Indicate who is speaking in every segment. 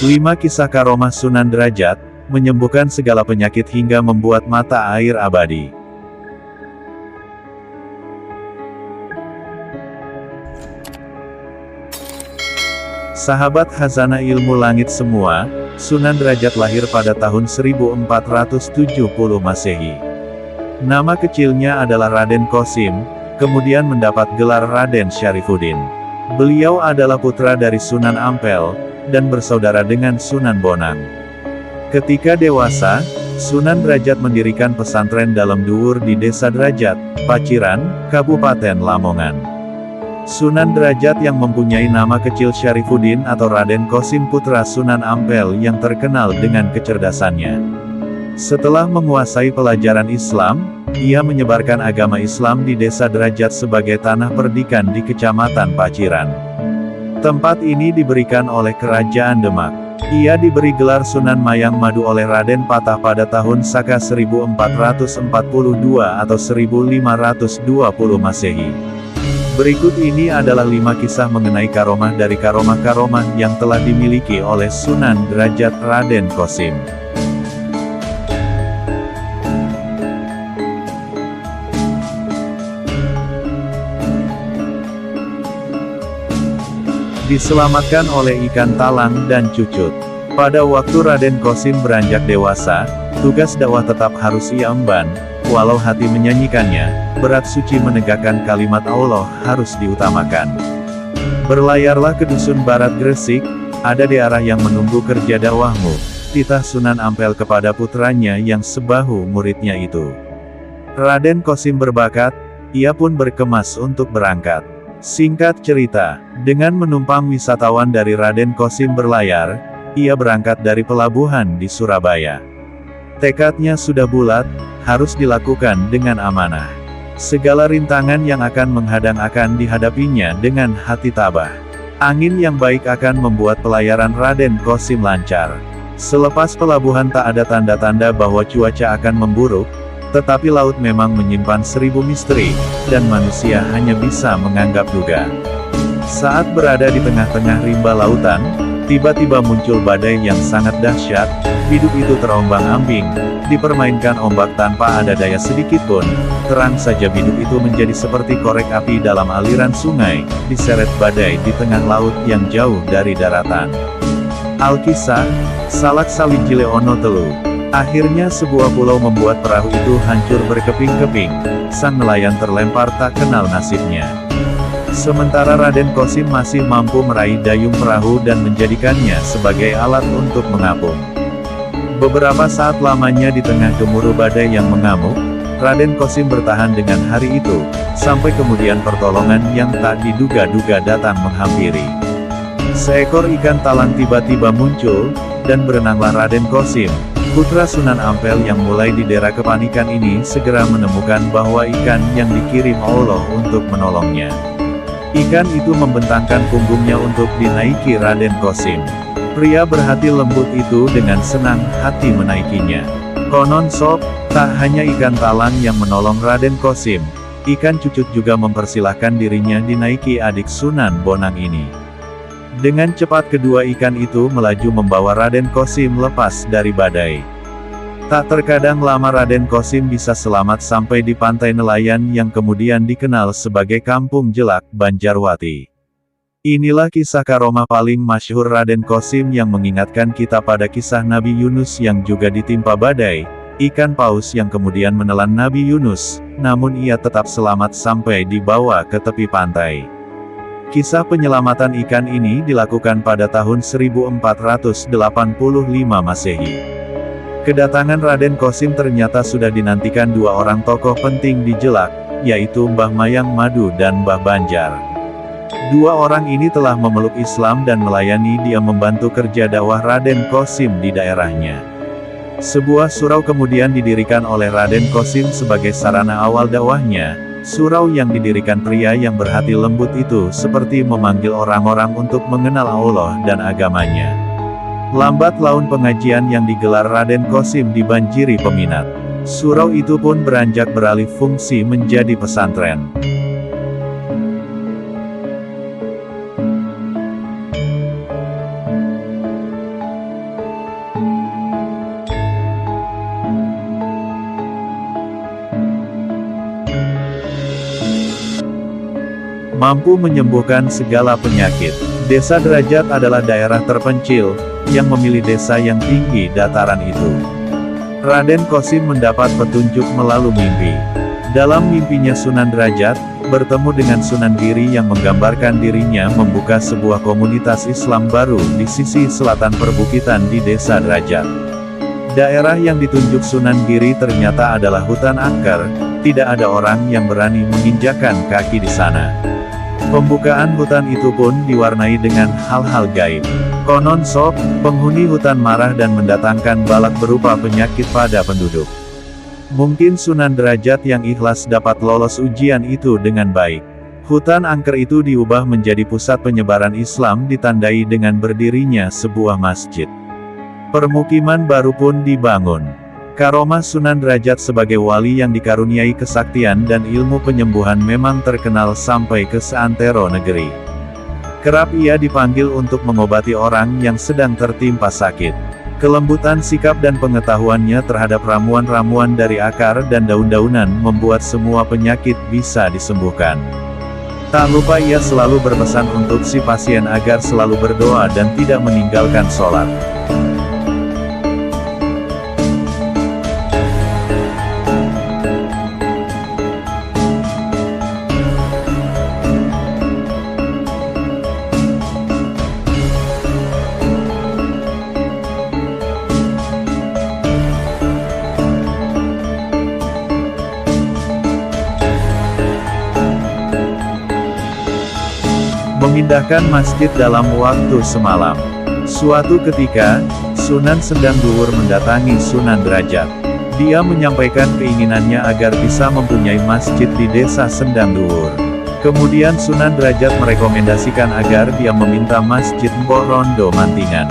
Speaker 1: 5 Kisah Karomah Sunan Derajat, menyembuhkan segala penyakit hingga membuat mata air abadi. Sahabat khazanah ilmu langit semua, Sunan Derajat lahir pada tahun 1470 Masehi. Nama kecilnya adalah Raden Qasim, kemudian mendapat gelar Raden Syarifuddin. Beliau adalah putra dari Sunan Ampel, dan bersaudara dengan Sunan Bonang. Ketika dewasa, Sunan Derajat mendirikan pesantren dalam Duwur di Desa Derajat, Paciran, Kabupaten Lamongan. Sunan Derajat yang mempunyai nama kecil Syarifuddin atau Raden Qasim putra Sunan Ampel yang terkenal dengan kecerdasannya. Setelah menguasai pelajaran Islam, ia menyebarkan agama Islam di Desa Derajat sebagai tanah perdikan di Kecamatan Paciran. Tempat ini diberikan oleh Kerajaan Demak. Ia diberi gelar Sunan Mayang Madu oleh Raden Patah pada tahun Saka 1442 atau 1520 Masehi. Berikut ini adalah 5 kisah mengenai karomah dari karomah-karomah yang telah dimiliki oleh Sunan Derajat Raden Qasim. Diselamatkan oleh ikan talang dan cucut. Pada waktu Raden Qasim beranjak dewasa, tugas dakwah tetap harus ia emban, walau hati menyanyikannya, berat suci menegakkan kalimat Allah harus diutamakan. Berlayarlah ke dusun Barat Gresik, ada daerah yang menunggu kerja dakwahmu, titah Sunan Ampel kepada putranya yang sebahu muridnya itu. Raden Qasim berbakat, ia pun berkemas untuk berangkat. Singkat cerita, dengan menumpang wisatawan dari Raden Qasim berlayar, ia berangkat dari pelabuhan di Surabaya. Tekadnya sudah bulat, harus dilakukan dengan amanah. Segala rintangan yang akan menghadang akan dihadapinya dengan hati tabah. Angin yang baik akan membuat pelayaran Raden Qasim lancar. Selepas pelabuhan tak ada tanda-tanda bahwa cuaca akan memburuk, tetapi laut memang menyimpan 1000 misteri, dan manusia hanya bisa menganggap duga. Saat berada di tengah-tengah rimba lautan, tiba-tiba muncul badai yang sangat dahsyat, biduk itu terombang-ambing, dipermainkan ombak tanpa ada daya sedikitpun, terang saja biduk itu menjadi seperti korek api dalam aliran sungai, diseret badai di tengah laut yang jauh dari daratan. Alkisah, Salak Sawijile Ono Telu. Akhirnya sebuah pulau membuat perahu itu hancur berkeping-keping, sang nelayan terlempar tak kenal nasibnya. Sementara Raden Qasim masih mampu meraih dayung perahu dan menjadikannya sebagai alat untuk mengapung. Beberapa saat lamanya di tengah gemuruh badai yang mengamuk, Raden Qasim bertahan dengan hari itu, sampai kemudian pertolongan yang tak diduga-duga datang menghampiri. Seekor ikan talang tiba-tiba muncul, dan berenanglah Raden Qasim, putra Sunan Ampel yang mulai didera kepanikan ini segera menemukan bahwa ikan yang dikirim Allah untuk menolongnya. Ikan itu membentangkan punggungnya untuk dinaiki Raden Qasim. Pria berhati lembut itu dengan senang hati menaikinya. Konon sob, tak hanya ikan talang yang menolong Raden Qasim, ikan cucut juga mempersilahkan dirinya dinaiki adik Sunan Bonang ini. Dengan cepat kedua ikan itu melaju membawa Raden Qasim lepas dari badai. Tak terkadang lama Raden Qasim bisa selamat sampai di pantai nelayan yang kemudian dikenal sebagai Kampung Jelak, Banjarwati. Inilah kisah karomah paling masyhur Raden Qasim yang mengingatkan kita pada kisah Nabi Yunus yang juga ditimpa badai, ikan paus yang kemudian menelan Nabi Yunus, namun ia tetap selamat sampai dibawa ke tepi pantai. Kisah penyelamatan ikan ini dilakukan pada tahun 1485 Masehi. Kedatangan Raden Qasim ternyata sudah dinantikan dua orang tokoh penting di Jelak, yaitu Mbah Mayang Madu dan Mbah Banjar. Dua orang ini telah memeluk Islam dan melayani dia membantu kerja dakwah Raden Qasim di daerahnya. Sebuah surau kemudian didirikan oleh Raden Qasim sebagai sarana awal dakwahnya. Surau yang didirikan pria yang berhati lembut itu seperti memanggil orang-orang untuk mengenal Allah dan agamanya. Lambat laun pengajian yang digelar Raden Qasim dibanjiri peminat. Surau itu pun beranjak beralih fungsi menjadi pesantren. mampu menyembuhkan segala penyakit. Desa Derajat adalah daerah terpencil, yang memilih desa yang tinggi dataran itu. Raden Qasim mendapat petunjuk melalui mimpi. Dalam mimpinya Sunan Derajat bertemu dengan Sunan Giri yang menggambarkan dirinya membuka sebuah komunitas Islam baru di sisi selatan perbukitan di Desa Derajat. Daerah yang ditunjuk Sunan Giri ternyata adalah hutan angker, tidak ada orang yang berani menginjakan kaki di sana. Pembukaan hutan itu pun diwarnai dengan hal-hal gaib. Konon sok, penghuni hutan marah dan mendatangkan balak berupa penyakit pada penduduk. Mungkin Sunan Derajat yang ikhlas dapat lolos ujian itu dengan baik. Hutan angker itu diubah menjadi pusat penyebaran Islam ditandai dengan berdirinya sebuah masjid. Permukiman baru pun dibangun. Karomah Sunan Derajat sebagai wali yang dikaruniai kesaktian dan ilmu penyembuhan memang terkenal sampai ke seantero negeri. Kerap ia dipanggil untuk mengobati orang yang sedang tertimpa sakit. Kelembutan sikap dan pengetahuannya terhadap ramuan-ramuan dari akar dan daun-daunan membuat semua penyakit bisa disembuhkan. Tak lupa ia selalu berpesan untuk si pasien agar selalu berdoa dan tidak meninggalkan sholat. Memindahkan masjid dalam waktu semalam. Suatu ketika, Sunan Sendang Duwur mendatangi Sunan Derajat. Dia menyampaikan keinginannya agar bisa mempunyai masjid di Desa Sendang Duwur. Kemudian Sunan Derajat merekomendasikan agar dia meminta Masjid Mbok Rondo Mantingan.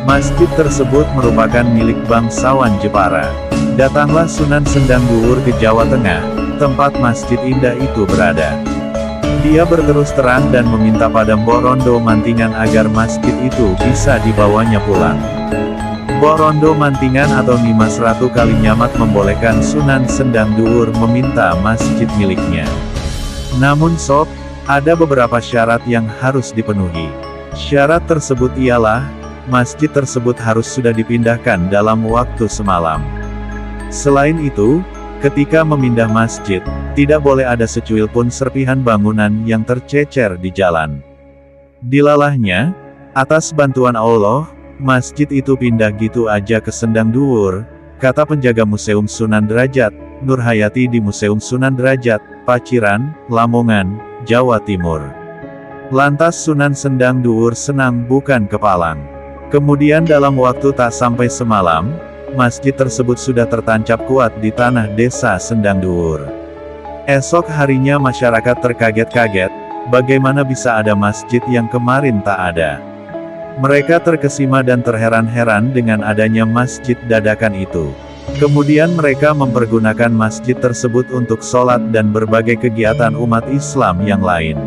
Speaker 1: Masjid tersebut merupakan milik bangsawan Jepara. Datanglah Sunan Sendang Duwur ke Jawa Tengah, tempat masjid indah itu berada. Dia berterus terang dan meminta pada Mbok Rondo Mantingan agar masjid itu bisa dibawanya pulang. Mbok Rondo Mantingan atau Nimas Ratu Kalinyamat membolehkan Sunan Sendang Duwur meminta masjid miliknya. Namun sob, ada beberapa syarat yang harus dipenuhi. Syarat tersebut ialah, masjid tersebut harus sudah dipindahkan dalam waktu semalam. Selain itu, ketika memindah masjid, tidak boleh ada secuil pun serpihan bangunan yang tercecer di jalan. Dilalahnya, atas bantuan Allah, masjid itu pindah gitu aja ke Sendang Duwur, kata penjaga Museum Sunan Derajat, Nurhayati di Museum Sunan Derajat, Paciran, Lamongan, Jawa Timur. Lantas Sunan Sendang Duwur senang bukan kepalang. Kemudian dalam waktu tak sampai semalam, masjid tersebut sudah tertancap kuat di tanah Desa Sendang Duwur. Esok harinya masyarakat terkaget-kaget, bagaimana bisa ada masjid yang kemarin tak ada. Mereka terkesima dan terheran-heran dengan adanya masjid dadakan itu. Kemudian mereka mempergunakan masjid tersebut untuk sholat dan berbagai kegiatan umat Islam yang lain.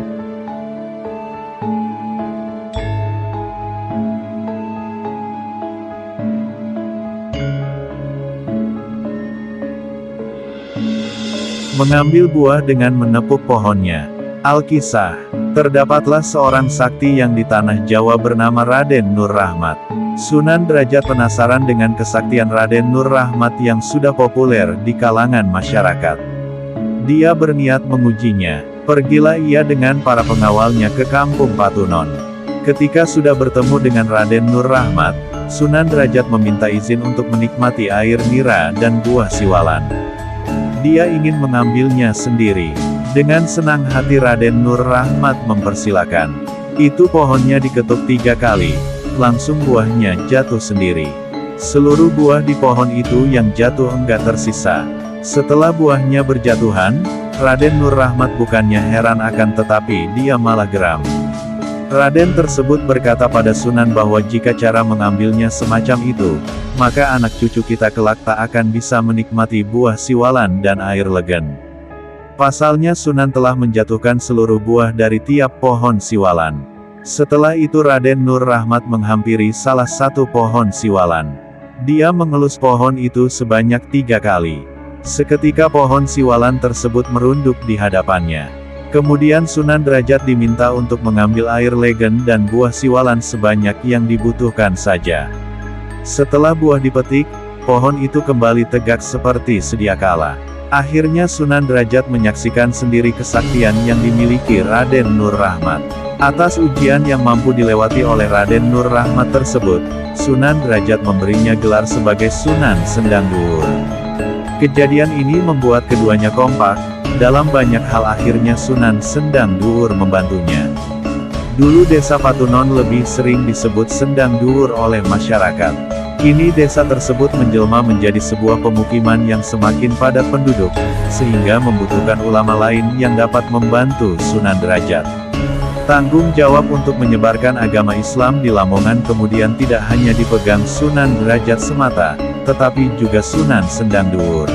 Speaker 1: Mengambil buah dengan menepuk pohonnya. Alkisah, terdapatlah seorang sakti yang di tanah Jawa bernama Raden Nur Rahmat. Sunan Derajat penasaran dengan kesaktian Raden Nur Rahmat yang sudah populer di kalangan masyarakat. Dia berniat mengujinya. Pergilah ia dengan para pengawalnya ke kampung Patunon. Ketika sudah bertemu dengan Raden Nur Rahmat, Sunan Derajat meminta izin untuk menikmati air nira dan buah siwalan. Dia ingin mengambilnya sendiri. Dengan senang hati Raden Nur Rahmat mempersilakan. Itu pohonnya diketuk 3 kali, langsung buahnya jatuh sendiri. Seluruh buah di pohon itu yang jatuh enggak tersisa. Setelah buahnya berjatuhan, Raden Nur Rahmat bukannya heran akan tetapi dia malah geram. Raden tersebut berkata pada Sunan bahwa jika cara mengambilnya semacam itu, maka anak cucu kita kelak tak akan bisa menikmati buah siwalan dan air legen. Pasalnya Sunan telah menjatuhkan seluruh buah dari tiap pohon siwalan. Setelah itu Raden Nur Rahmat menghampiri salah satu pohon siwalan. Dia mengelus pohon itu sebanyak 3 kali. Seketika pohon siwalan tersebut merunduk di hadapannya. Kemudian Sunan Derajat diminta untuk mengambil air legen dan buah siwalan sebanyak yang dibutuhkan saja. Setelah buah dipetik, pohon itu kembali tegak seperti sedia kala. Akhirnya Sunan Derajat menyaksikan sendiri kesaktian yang dimiliki Raden Nur Rahmat. Atas ujian yang mampu dilewati oleh Raden Nur Rahmat tersebut, Sunan Derajat memberinya gelar sebagai Sunan Sendang Dhuwur. Kejadian ini membuat keduanya kompak. Dalam banyak hal akhirnya Sunan Sendang Dhuwur membantunya. Dulu desa Patunon lebih sering disebut Sendang Dhuwur oleh masyarakat. Kini desa tersebut menjelma menjadi sebuah pemukiman yang semakin padat penduduk, sehingga membutuhkan ulama lain yang dapat membantu Sunan Derajat. Tanggung jawab untuk menyebarkan agama Islam di Lamongan kemudian tidak hanya dipegang Sunan Derajat semata, tetapi juga Sunan Sendang Dhuwur.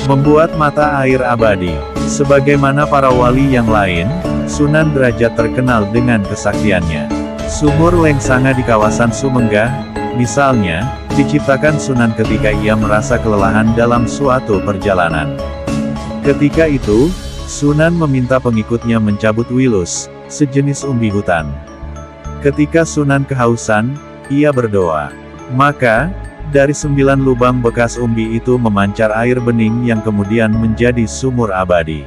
Speaker 1: Membuat mata air abadi. Sebagaimana para wali yang lain, Sunan Derajat terkenal dengan kesaktiannya. Sumur Lengsanga di kawasan Sumenggah, misalnya, diciptakan Sunan ketika ia merasa kelelahan dalam suatu perjalanan. Ketika itu, Sunan meminta pengikutnya mencabut wilus, sejenis umbi hutan. Ketika Sunan kehausan, ia berdoa. Maka, dari 9 lubang bekas umbi itu memancar air bening yang kemudian menjadi sumur abadi.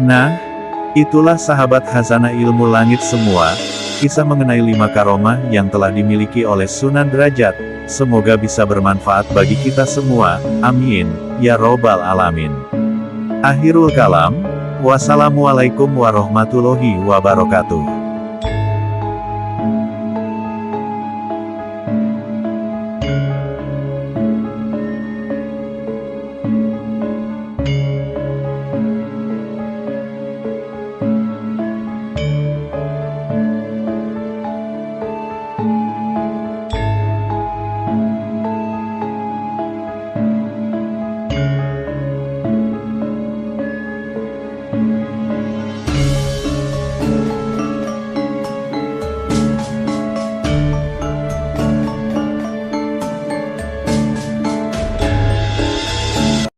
Speaker 1: Nah, itulah sahabat Khazanah Ilmu Langit semua, kisah mengenai 5 karomah yang telah dimiliki oleh Sunan Derajat. Semoga bisa bermanfaat bagi kita semua, amin, ya robbal alamin. Akhirul kalam, wassalamualaikum warahmatullahi wabarakatuh.